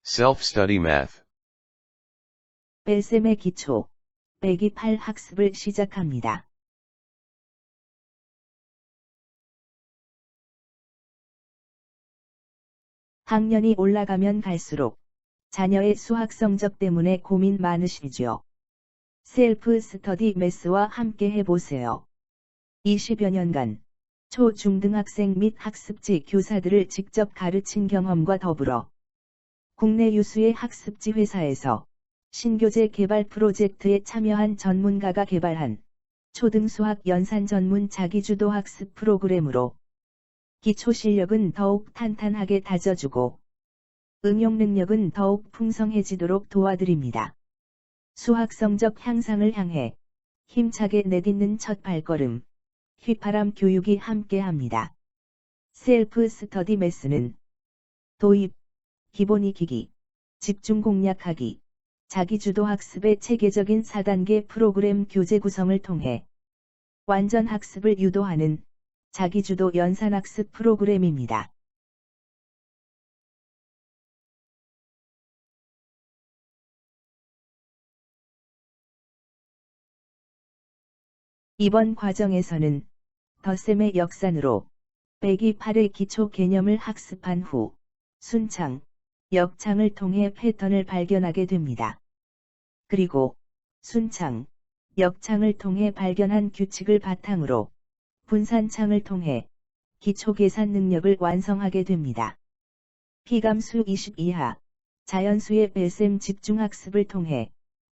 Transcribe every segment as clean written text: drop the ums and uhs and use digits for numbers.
Self-study math. 뺄셈의 기초, 빼기 8 학습을 시작합니다. 학년이 올라가면 갈수록 자녀의 수학 성적 때문에 고민 많으시죠? 셀프 스터디 매스와 함께 해보세요. 20여 년간 초, 중등학생 및 학습지 교사들을 직접 가르친 경험과 더불어 국내 유수의 학습지 회사에서 신교재 개발 프로젝트에 참여한 전문가가 개발한 초등수학 연산 전문 자기주도 학습 프로그램으로 기초 실력은 더욱 탄탄하게 다져주고 응용 능력은 더욱 풍성해지도록 도와드립니다. 수학 성적 향상을 향해 힘차게 내딛는 첫 발걸음, 휘파람 교육이 함께합니다. 셀프 스터디 매스는 도입, 기본 익히기, 집중 공략하기, 자기주도 학습의 체계적인 4단계 프로그램 교재 구성을 통해 완전 학습을 유도하는 자기주도 연산학습 프로그램입니다. 이번 과정에서는 덧셈의 역산으로 빼기 8의 기초 개념을 학습한 후 순창, 역창을 통해 패턴을 발견하게 됩니다. 그리고 순창, 역창을 통해 발견한 규칙을 바탕으로 분산창을 통해 기초 계산 능력을 완성하게 됩니다. 피감수 20 이하, 자연수의 뺄셈 집중학습을 통해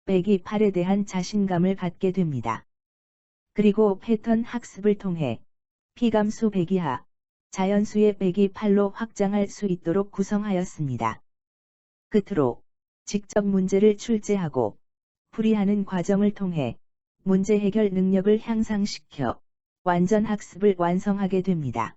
빼기 8에 대한 자신감을 갖게 됩니다. 그리고 패턴 학습을 통해 피감수 100 이하, 자연수의 빼기 8로 확장할 수 있도록 구성하였습니다. 끝으로 직접 문제를 출제하고 풀이하는 과정을 통해 문제 해결 능력을 향상시켜 완전 학습을 완성하게 됩니다.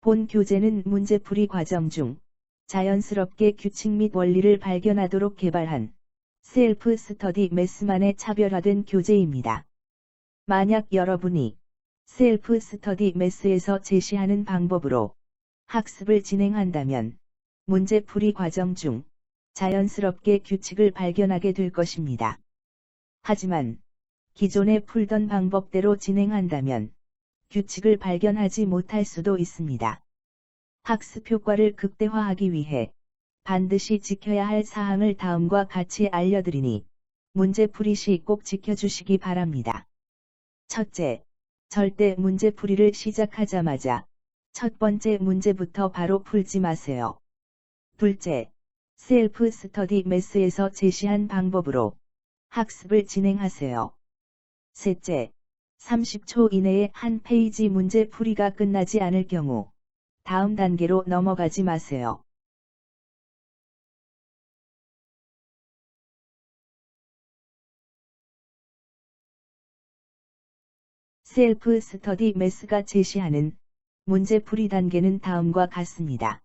본 교재는 문제풀이 과정 중 자연스럽게 규칙 및 원리를 발견하도록 개발한 셀프 스터디 매스만의 차별화된 교재입니다. 만약 여러분이 셀프 스터디 매스에서 제시하는 방법으로 학습을 진행한다면 문제풀이 과정 중 자연스럽게 규칙을 발견하게 될 것입니다. 하지만 기존에 풀던 방법대로 진행한다면 규칙을 발견하지 못할 수도 있습니다. 학습 효과를 극대화하기 위해 반드시 지켜야 할 사항을 다음과 같이 알려드리니 문제풀이 시 꼭 지켜주시기 바랍니다. 첫째, 절대 문제풀이를 시작하자마자 첫 번째 문제부터 바로 풀지 마세요. 둘째, 셀프 스터디 매스에서 제시한 방법으로 학습을 진행하세요. 셋째, 30초 이내에 한 페이지 문제풀이가 끝나지 않을 경우 다음 단계로 넘어가지 마세요. 셀프 스터디 매스가 제시하는 문제풀이 단계는 다음과 같습니다.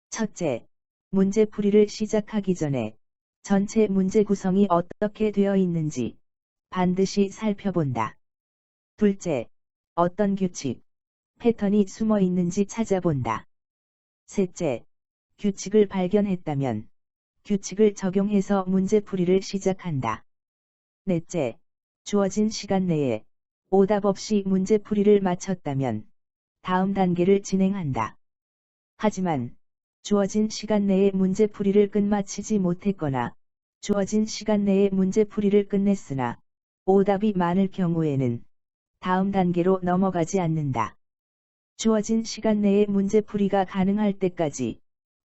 첫째, 문제풀이를 시작하기 전에 전체 문제 구성이 어떻게 되어 있는지 반드시 살펴본다. 둘째, 어떤 규칙, 패턴이 숨어 있는지 찾아본다. 셋째, 규칙을 발견했다면 규칙을 적용해서 문제풀이를 시작한다. 넷째, 주어진 시간 내에 오답 없이 문제풀이를 마쳤다면 다음 단계를 진행한다. 하지만 주어진 시간 내에 문제풀이를 끝마치지 못했거나 주어진 시간 내에 문제풀이를 끝냈으나 오답이 많을 경우에는 다음 단계로 넘어가지 않는다. 주어진 시간 내에 문제풀이가 가능할 때까지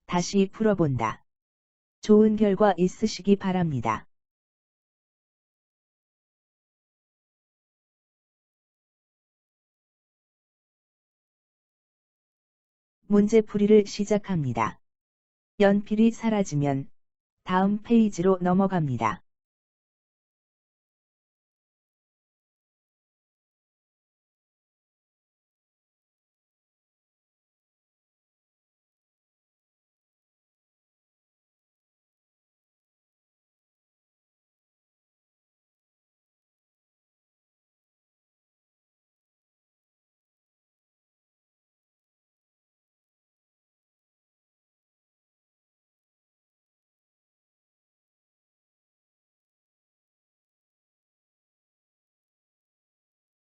다시 풀어본다. 좋은 결과 있으시기 바랍니다. 문제풀이를 시작합니다. 연필이 사라지면 다음 페이지로 넘어갑니다.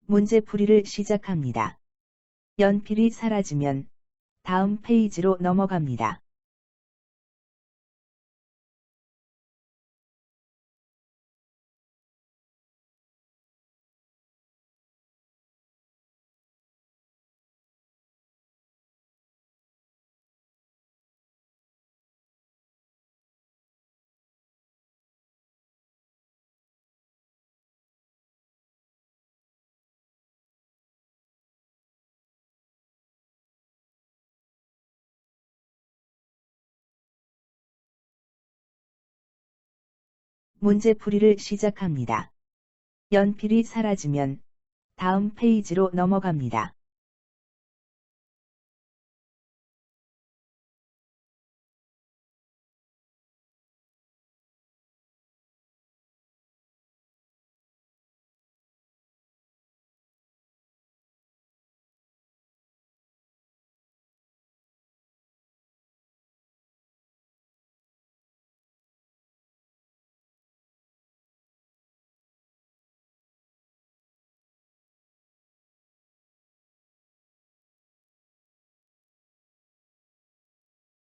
문제풀이를 시작합니다. 연필이 사라지면 다음 페이지로 넘어갑니다. 문제풀이를 시작합니다. 연필이 사라지면 다음 페이지로 넘어갑니다.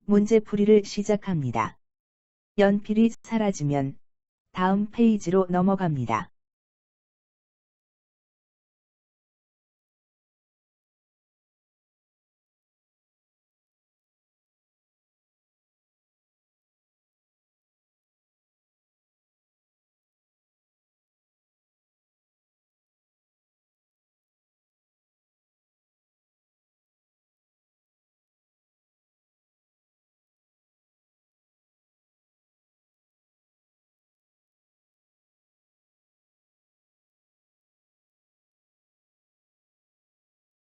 문제풀이를 시작합니다. 연필이 사라지면 다음 페이지로 넘어갑니다.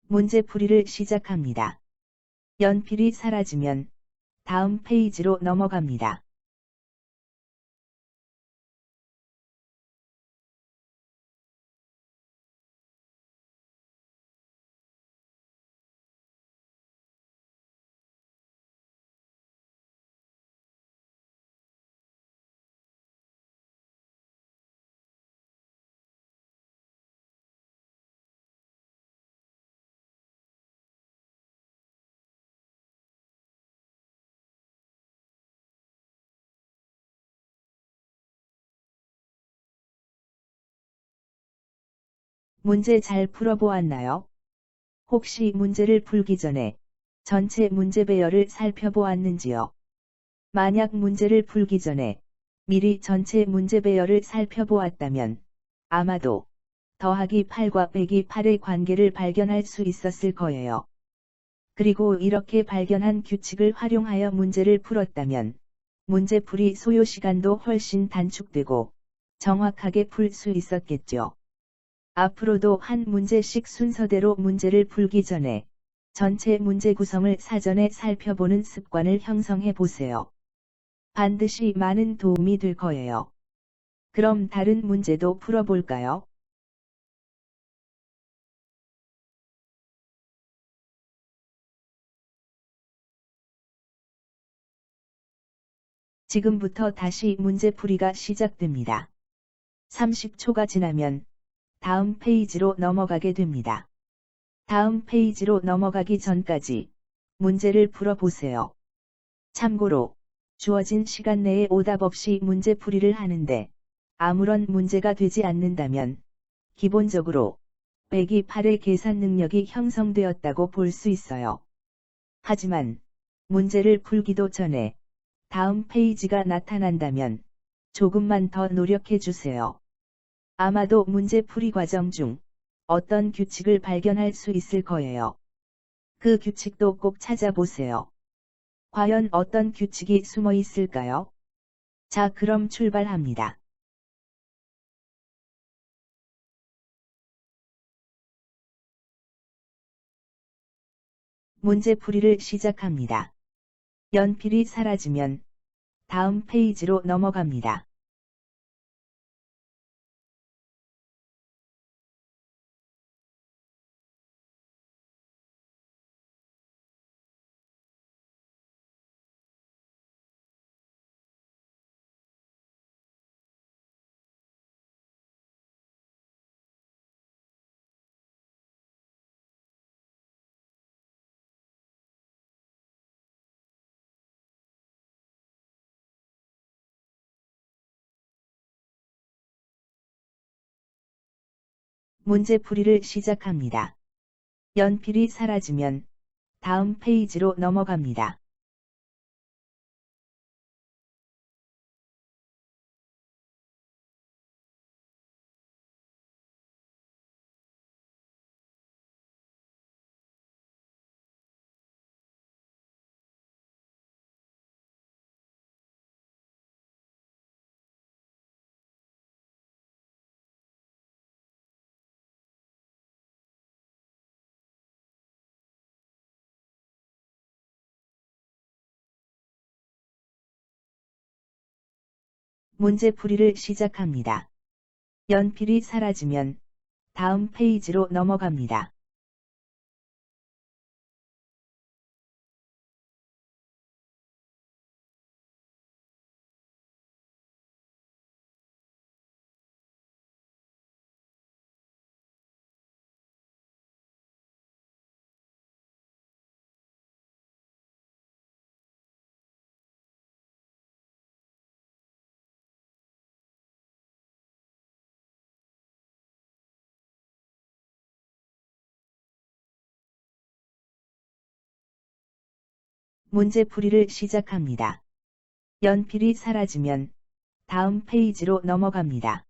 문제풀이를 시작합니다. 연필이 사라지면 다음 페이지로 넘어갑니다. 문제 잘 풀어보았나요? 혹시 문제를 풀기 전에 전체 문제 배열을 살펴보았는지요? 만약 문제를 풀기 전에 미리 전체 문제 배열을 살펴보았다면 아마도 더하기 8과 빼기 8의 관계를 발견할 수 있었을 거예요. 그리고 이렇게 발견한 규칙을 활용하여 문제를 풀었다면 문제풀이 소요 시간도 훨씬 단축되고 정확하게 풀 수 있었겠죠. 앞으로도 한 문제씩 순서대로 문제를 풀기 전에 전체 문제 구성을 사전에 살펴보는 습관을 형성해 보세요. 반드시 많은 도움이 될 거예요. 그럼 다른 문제도 풀어볼까요? 지금부터 다시 문제풀이가 시작됩니다. 30초가 지나면 다음 페이지로 넘어가게 됩니다. 다음 페이지로 넘어가기 전까지 문제를 풀어보세요. 참고로 주어진 시간 내에 오답 없이 문제풀이를 하는데 아무런 문제가 되지 않는다면 기본적으로 빼기 8의 계산 능력이 형성되었다고 볼 수 있어요. 하지만 문제를 풀기도 전에 다음 페이지가 나타난다면 조금만 더 노력해 주세요. 아마도 문제풀이 과정 중 어떤 규칙을 발견할 수 있을 거예요. 그 규칙도 꼭 찾아보세요. 과연 어떤 규칙이 숨어 있을까요? 자, 그럼 출발합니다. 문제풀이를 시작합니다. 연필이 사라지면 다음 페이지로 넘어갑니다. 문제풀이를 시작합니다. 연필이 사라지면 다음 페이지로 넘어갑니다. 문제풀이를 시작합니다. 연필이 사라지면 다음 페이지로 넘어갑니다. 문제풀이를 시작합니다. 연필이 사라지면 다음 페이지로 넘어갑니다.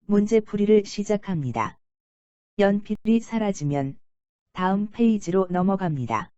문제풀이를 시작합니다. 연필이 사라지면 다음 페이지로 넘어갑니다.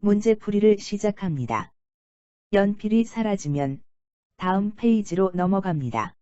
문제풀이를 시작합니다. 연필이 사라지면 다음 페이지로 넘어갑니다.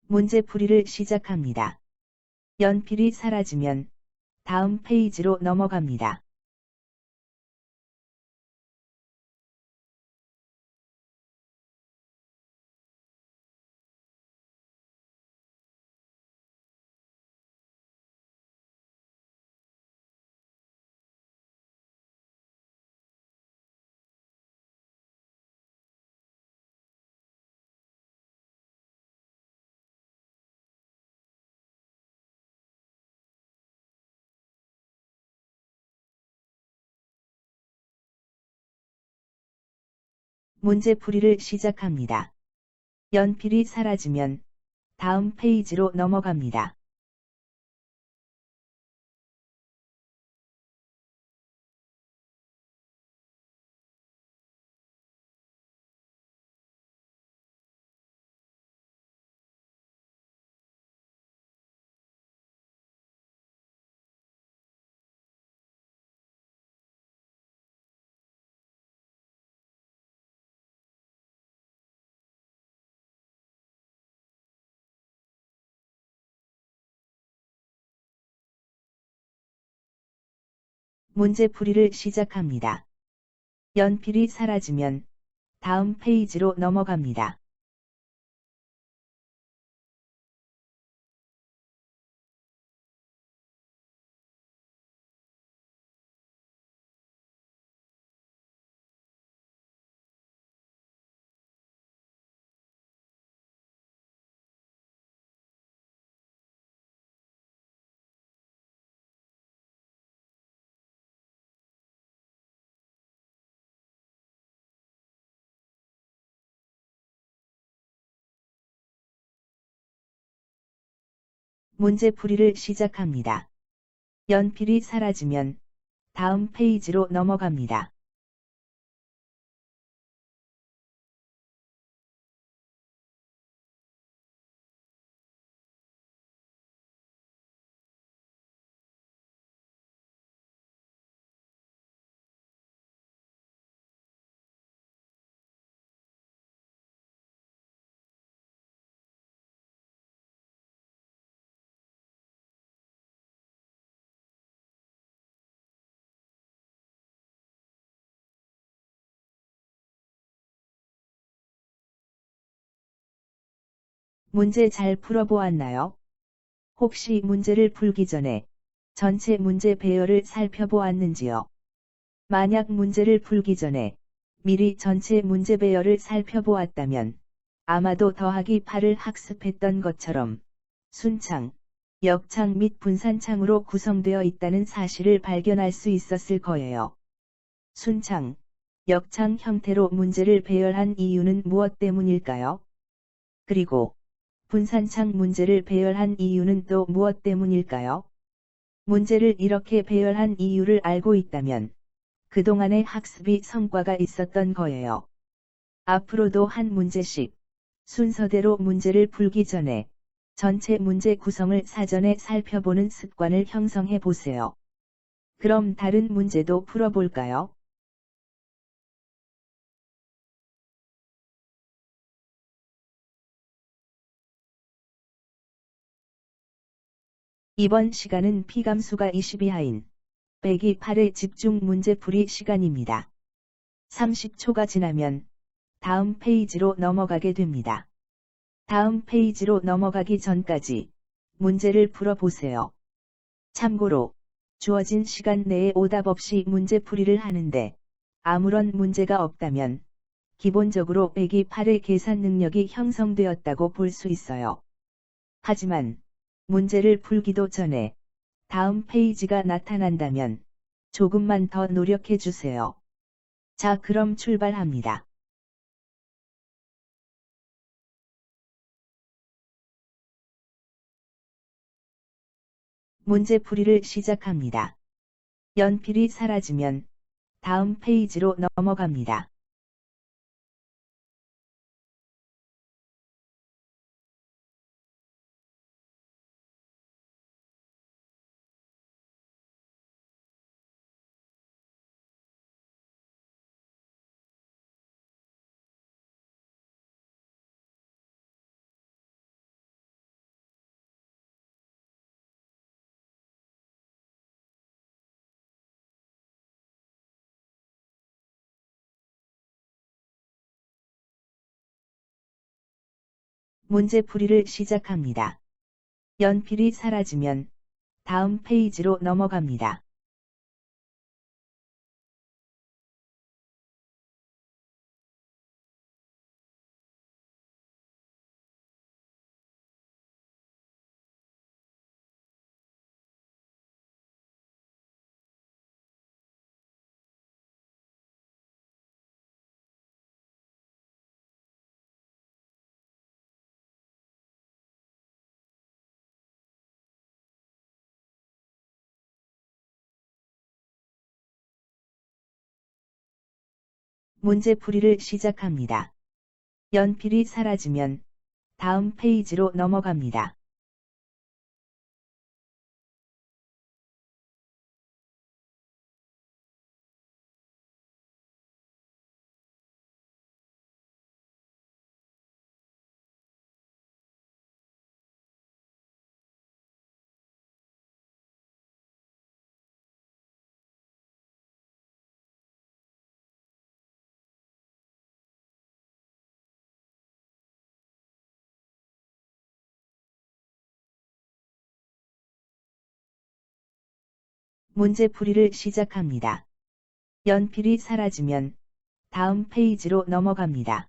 문제풀이를 시작합니다. 연필이 사라지면 다음 페이지로 넘어갑니다. 문제풀이를 시작합니다. 연필이 사라지면 다음 페이지로 넘어갑니다. 문제풀이를 시작합니다. 연필이 사라지면 다음 페이지로 넘어갑니다. 문제풀이를 시작합니다. 연필이 사라지면 다음 페이지로 넘어갑니다. 문제 잘 풀어보았나요? 혹시 문제를 풀기 전에 전체 문제 배열을 살펴보았는지요? 만약 문제를 풀기 전에 미리 전체 문제 배열을 살펴보았다면 아마도 더하기 8을 학습했던 것처럼 순창, 역창 및 분산창으로 구성되어 있다는 사실을 발견할 수 있었을 거예요. 순창, 역창 형태로 문제를 배열한 이유는 무엇 때문일까요? 그리고 분산창 문제를 배열한 이유는 또 무엇 때문일까요? 문제를 이렇게 배열한 이유를 알고 있다면 그동안의 학습이 성과가 있었던 거예요. 앞으로도 한 문제씩 순서대로 문제를 풀기 전에 전체 문제 구성을 사전에 살펴보는 습관을 형성해 보세요. 그럼 다른 문제도 풀어볼까요? 이번 시간은 피감수가 20이하인 빼기 8의 집중 문제풀이 시간입니다. 30초가 지나면 다음 페이지로 넘어가게 됩니다. 다음 페이지로 넘어가기 전까지 문제를 풀어보세요. 참고로 주어진 시간 내에 오답 없이 문제풀이를 하는데 아무런 문제가 없다면 기본적으로 빼기 8의 계산 능력이 형성되었다고 볼 수 있어요. 하지만 문제를 풀기도 전에 다음 페이지가 나타난다면 조금만 더 노력해 주세요. 자, 그럼 출발합니다. 문제풀이를 시작합니다. 연필이 사라지면 다음 페이지로 넘어갑니다. 문제풀이를 시작합니다. 연필이 사라지면 다음 페이지로 넘어갑니다. 문제풀이를 시작합니다. 연필이 사라지면 다음 페이지로 넘어갑니다. 문제풀이를 시작합니다. 연필이 사라지면 다음 페이지로 넘어갑니다.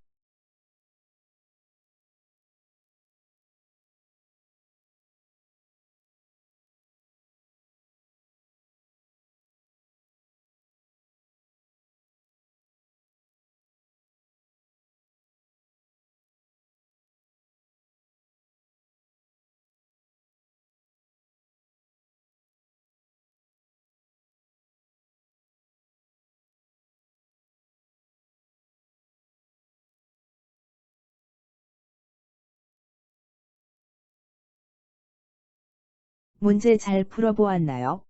문제 잘 풀어보았나요?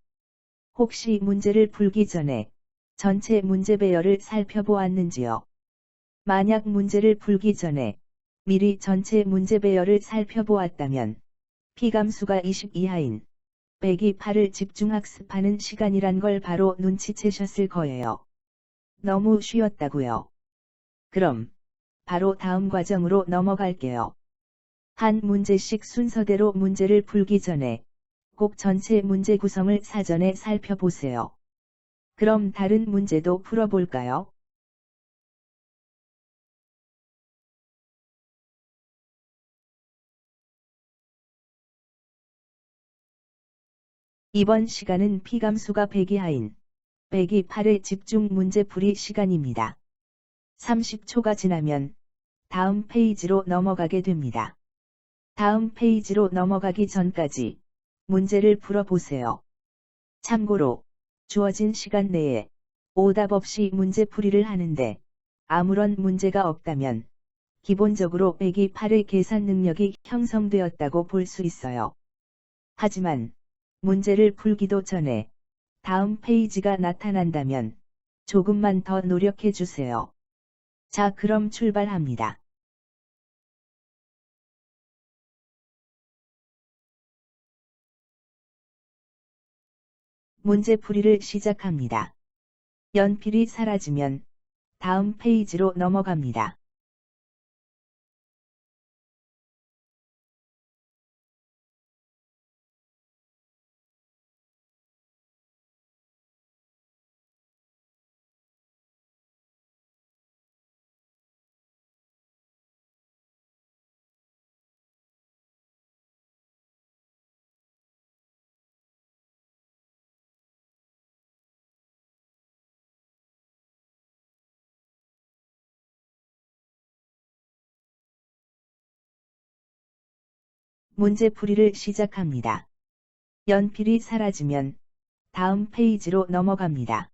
혹시 문제를 풀기 전에 전체 문제 배열을 살펴보았는지요? 만약 문제를 풀기 전에 미리 전체 문제 배열을 살펴보았다면 P감수가 20 이하인 빼기 8을 집중학습하는 시간이란 걸 바로 눈치채셨을 거예요. 너무 쉬웠다고요. 그럼 바로 다음 과정으로 넘어갈게요. 한 문제씩 순서대로 문제를 풀기 전에 꼭 전체 문제 구성을 사전에 살펴보세요. 그럼 다른 문제도 풀어볼까요? 이번 시간은 P감수가 100 이하인 빼기 8의 집중 문제풀이 시간입니다. 30초가 지나면 다음 페이지로 넘어가게 됩니다. 다음 페이지로 넘어가기 전까지 문제를 풀어보세요. 참고로 주어진 시간 내에 오답 없이 문제풀이를 하는데 아무런 문제가 없다면 기본적으로 빼기 8의 계산 능력이 형성되었다고 볼 수 있어요. 하지만 문제를 풀기도 전에 다음 페이지가 나타난다면 조금만 더 노력해 주세요. 자, 그럼 출발합니다. 문제풀이를 시작합니다. 연필이 사라지면 다음 페이지로 넘어갑니다. 문제풀이를 시작합니다. 연필이 사라지면 다음 페이지로 넘어갑니다.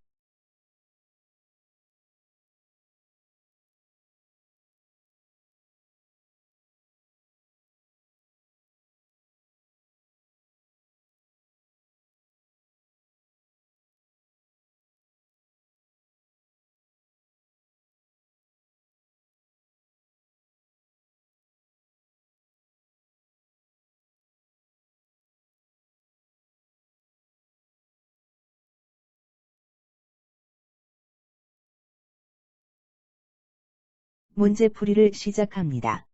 문제풀이를 시작합니다.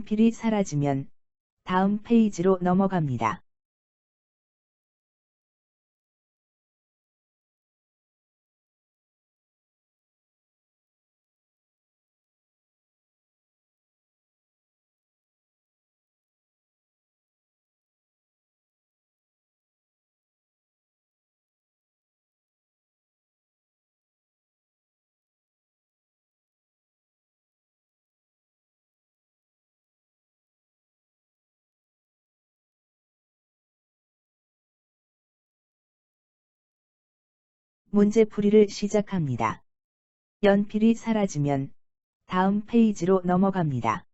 연필이 사라지면 다음 페이지로 넘어갑니다. 문제풀이를 시작합니다. 연필이 사라지면 다음 페이지로 넘어갑니다.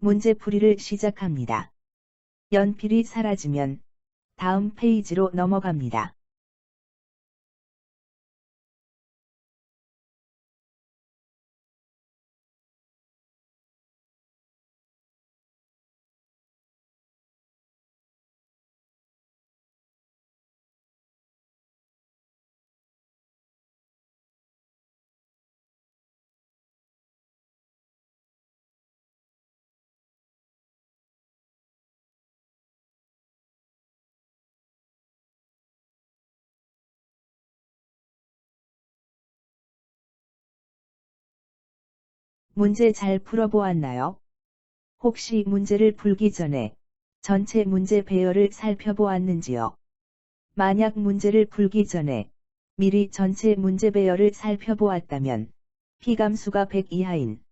문제풀이를 시작합니다. 연필이 사라지면 다음 페이지로 넘어갑니다. 문제 잘 풀어보았나요? 혹시 문제를 풀기 전에 전체 문제 배열을 살펴보았는지요? 만약 문제를 풀기 전에 미리 전체 문제 배열을 살펴보았다면 피감수가 100 이하인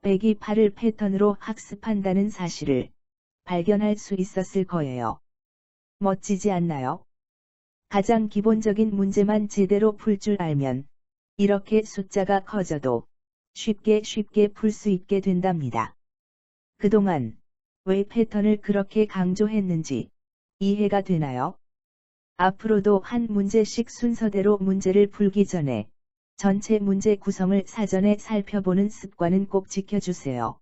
128을 패턴으로 학습한다는 사실을 발견할 수 있었을 거예요. 멋지지 않나요? 가장 기본적인 문제만 제대로 풀 줄 알면 이렇게 숫자가 커져도 쉽게 풀 수 있게 된답니다. 그동안 왜 패턴을 그렇게 강조했는지 이해가 되나요? 앞으로도 한 문제씩 순서대로 문제를 풀기 전에 전체 문제 구성을 사전에 살펴보는 습관은 꼭 지켜주세요.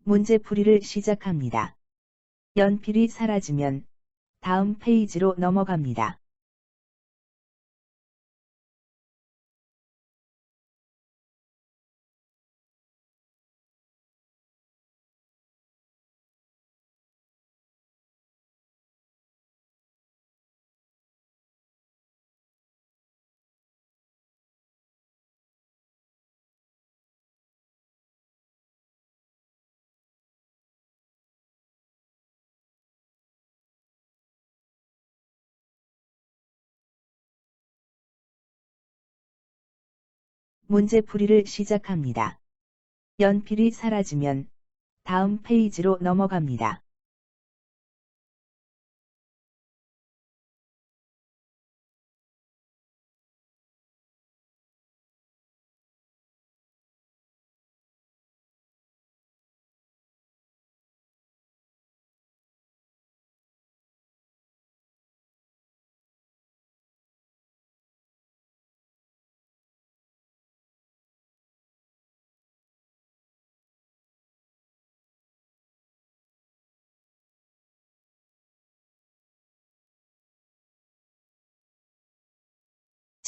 문제풀이를 시작합니다. 연필이 사라지면 다음 페이지로 넘어갑니다. 문제풀이를 시작합니다. 연필이 사라지면 다음 페이지로 넘어갑니다.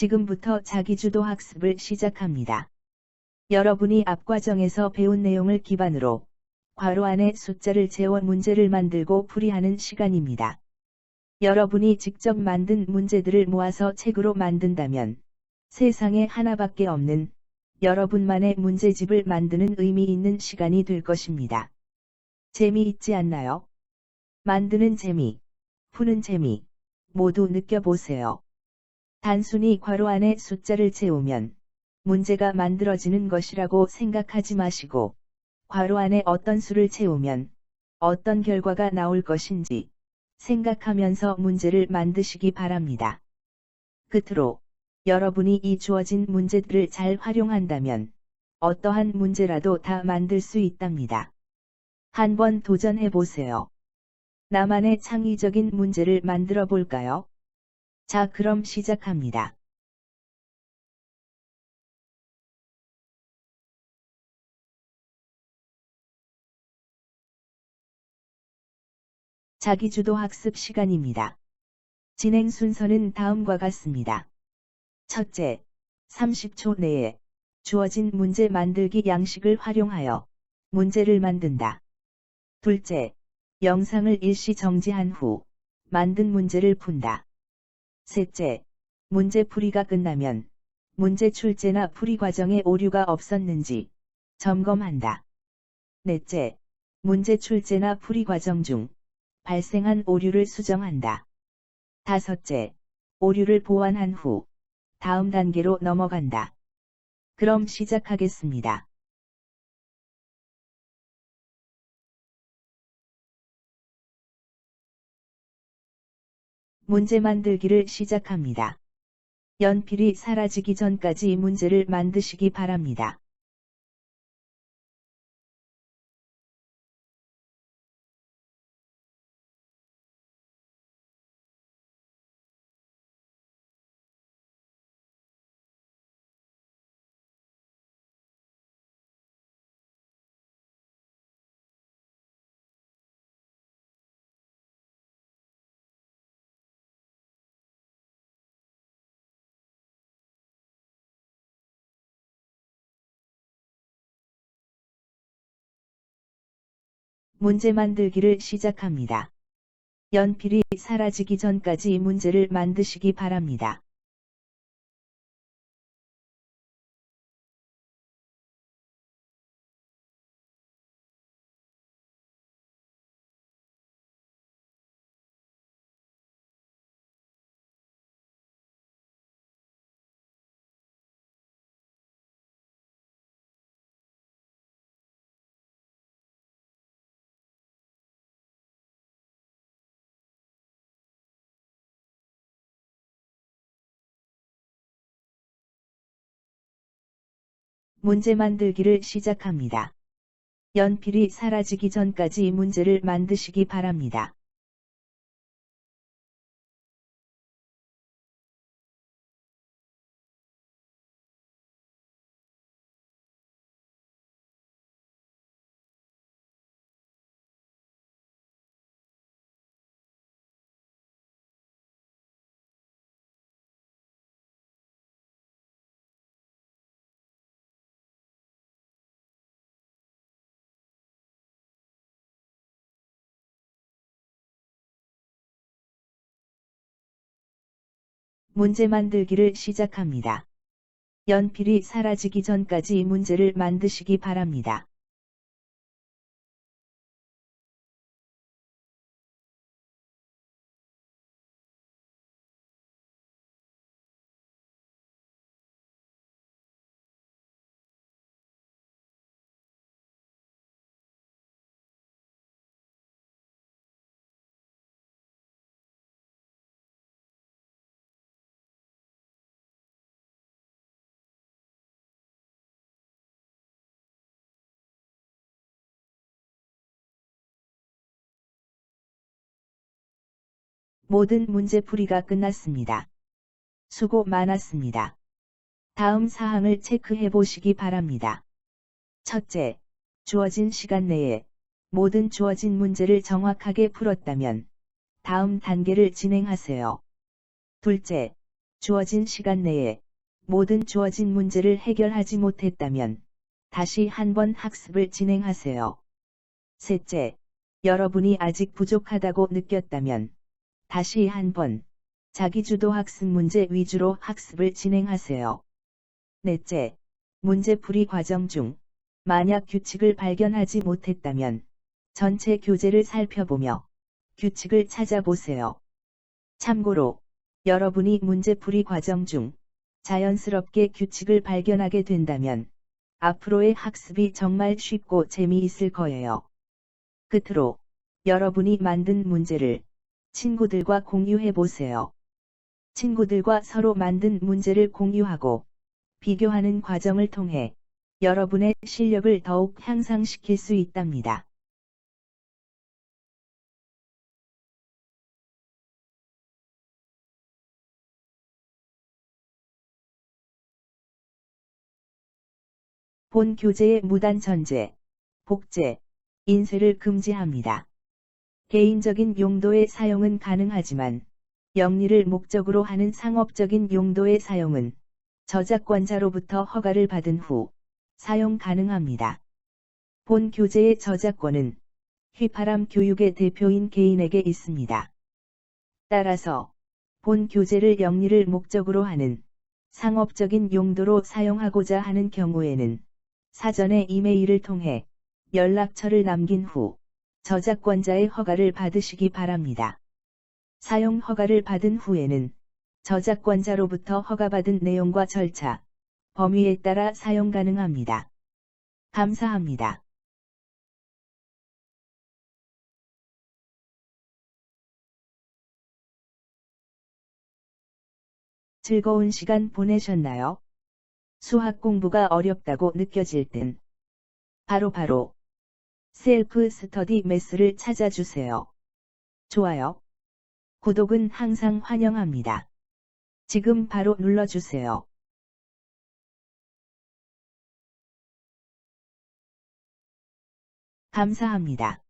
지금부터 자기주도 학습을 시작합니다. 여러분이 앞 과정에서 배운 내용을 기반으로 괄호 안에 숫자를 채워 문제를 만들고 풀이하는 시간입니다. 여러분이 직접 만든 문제들을 모아서 책으로 만든다면 세상에 하나밖에 없는 여러분만의 문제집을 만드는 의미 있는 시간이 될 것입니다. 재미있지 않나요? 만드는 재미, 푸는 재미, 모두 느껴보세요. 단순히 괄호 안에 숫자를 채우면 문제가 만들어지는 것이라고 생각하지 마시고 괄호 안에 어떤 수를 채우면 어떤 결과가 나올 것인지 생각하면서 문제를 만드시기 바랍니다. 끝으로 여러분이 이 주어진 문제들을 잘 활용한다면 어떠한 문제라도 다 만들 수 있답니다. 한번 도전해 보세요. 나만의 창의적인 문제를 만들어 볼까요? 자, 그럼 시작합니다. 자기주도 학습 시간입니다. 진행 순서는 다음과 같습니다. 첫째, 30초 내에 주어진 문제 만들기 양식을 활용하여 문제를 만든다. 둘째, 영상을 일시 정지한 후 만든 문제를 푼다. 셋째, 문제풀이가 끝나면 문제 출제나 풀이 과정에 오류가 없었는지 점검한다. 넷째, 문제 출제나 풀이 과정 중 발생한 오류를 수정한다. 다섯째, 오류를 보완한 후 다음 단계로 넘어간다. 그럼 시작하겠습니다. 문제 만들기를 시작합니다. 연필이 사라지기 전까지 문제를 만드시기 바랍니다. 문제 만들기를 시작합니다. 연필이 사라지기 전까지 문제를 만드시기 바랍니다. 문제 만들기를 시작합니다. 연필이 사라지기 전까지 문제를 만드시기 바랍니다. 문제 만들기를 시작합니다. 연필이 사라지기 전까지 문제를 만드시기 바랍니다. 모든 문제풀이가 끝났습니다. 수고 많았습니다. 다음 사항을 체크해 보시기 바랍니다. 첫째, 주어진 시간 내에 모든 주어진 문제를 정확하게 풀었다면 다음 단계를 진행하세요. 둘째, 주어진 시간 내에 모든 주어진 문제를 해결하지 못했다면 다시 한번 학습을 진행하세요. 셋째, 여러분이 아직 부족하다고 느꼈다면 다시 한번 자기주도 학습 문제 위주로 학습을 진행하세요. 넷째, 문제풀이 과정 중 만약 규칙을 발견하지 못했다면 전체 교재를 살펴보며 규칙을 찾아보세요. 참고로 여러분이 문제풀이 과정 중 자연스럽게 규칙을 발견하게 된다면 앞으로의 학습이 정말 쉽고 재미있을 거예요. 끝으로 여러분이 만든 문제를 친구들과 공유해 보세요. 친구들과 서로 만든 문제를 공유하고 비교하는 과정을 통해 여러분의 실력을 더욱 향상시킬 수 있답니다. 본 교재의 무단 전제, 복제, 인쇄를 금지합니다. 개인적인 용도의 사용은 가능하지만 영리를 목적으로 하는 상업적인 용도의 사용은 저작권자로부터 허가를 받은 후 사용 가능합니다. 본 교재의 저작권은 휘파람 교육의 대표인 개인에게 있습니다. 따라서 본 교재를 영리를 목적으로 하는 상업적인 용도로 사용하고자 하는 경우에는 사전에 이메일을 통해 연락처를 남긴 후 저작권자의 허가를 받으시기 바랍니다. 사용 허가를 받은 후에는 저작권자로부터 허가받은 내용과 절차, 범위에 따라 사용 가능합니다. 감사합니다. 즐거운 시간 보내셨나요? 수학 공부가 어렵다고 느껴질 땐 바로 셀프 스터디 매스를 찾아주세요. 좋아요, 구독은 항상 환영합니다. 지금 바로 눌러주세요. 감사합니다.